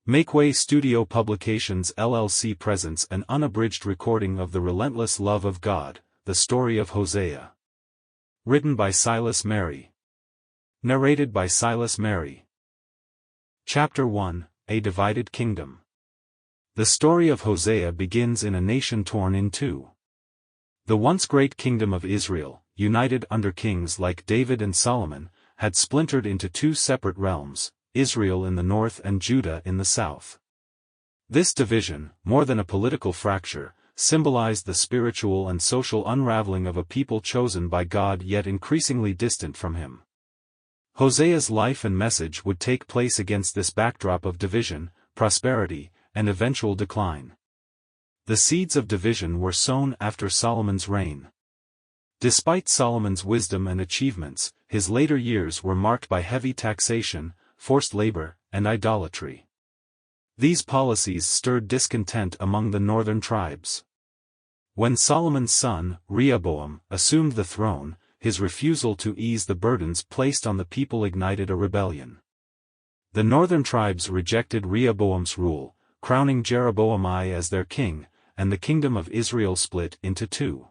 Makeway Studio Publications LLC presents an unabridged recording of The Relentless Love of God, the story of Hosea. Written by Silas Mary. Narrated by Silas Mary. Chapter 1, A Divided Kingdom. The story of Hosea begins in a nation torn in two. The once great kingdom of Israel, united under kings like David and Solomon, had splintered into two separate realms, Israel in the north and Judah in the south. This division, more than a political fracture, symbolized the spiritual and social unraveling of a people chosen by God yet increasingly distant from Him. Hosea's life and message would take place against this backdrop of division, prosperity, and eventual decline. The seeds of division were sown after Solomon's reign. Despite Solomon's wisdom and achievements, his later years were marked by heavy taxation, forced labor, and idolatry. These policies stirred discontent among the northern tribes. When Solomon's son, Rehoboam, assumed the throne, his refusal to ease the burdens placed on the people ignited a rebellion. The northern tribes rejected Rehoboam's rule, crowning Jeroboam as their king, and the kingdom of Israel split into two.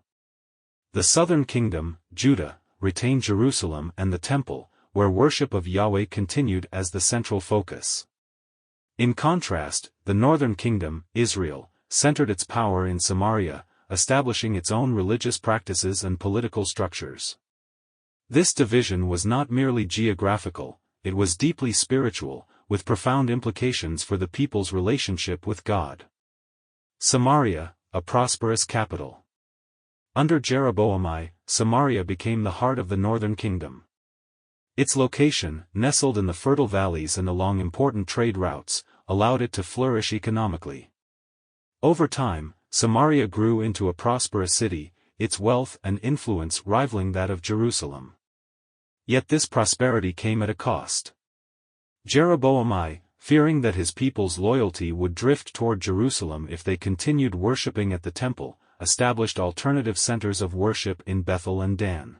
The southern kingdom, Judah, retained Jerusalem and the temple, where worship of Yahweh continued as the central focus. In contrast, the northern kingdom, Israel, centered its power in Samaria, establishing its own religious practices and political structures. This division was not merely geographical, it was deeply spiritual, with profound implications for the people's relationship with God. Samaria, a prosperous capital. Under Jeroboam, Samaria became the heart of the northern kingdom. Its location, nestled in the fertile valleys and along important trade routes, allowed it to flourish economically. Over time, Samaria grew into a prosperous city, its wealth and influence rivaling that of Jerusalem. Yet this prosperity came at a cost. Jeroboam, fearing that his people's loyalty would drift toward Jerusalem if they continued worshipping at the temple, established alternative centers of worship in Bethel and Dan.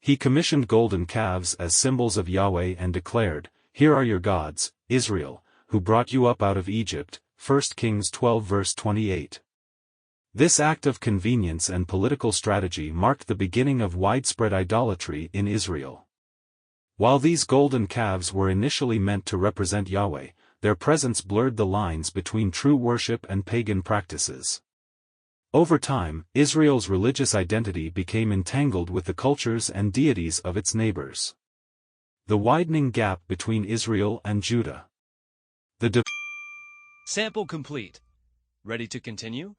He commissioned golden calves as symbols of Yahweh and declared, "Here are your gods, Israel, who brought you up out of Egypt." 1 Kings 12 verse 28. This act of convenience and political strategy marked the beginning of widespread idolatry in Israel. While these golden calves were initially meant to represent Yahweh, their presence blurred the lines between true worship and pagan practices. Over time, Israel's religious identity became entangled with the cultures and deities of its neighbors. The widening gap between Israel and Judah. Sample complete. Ready to continue?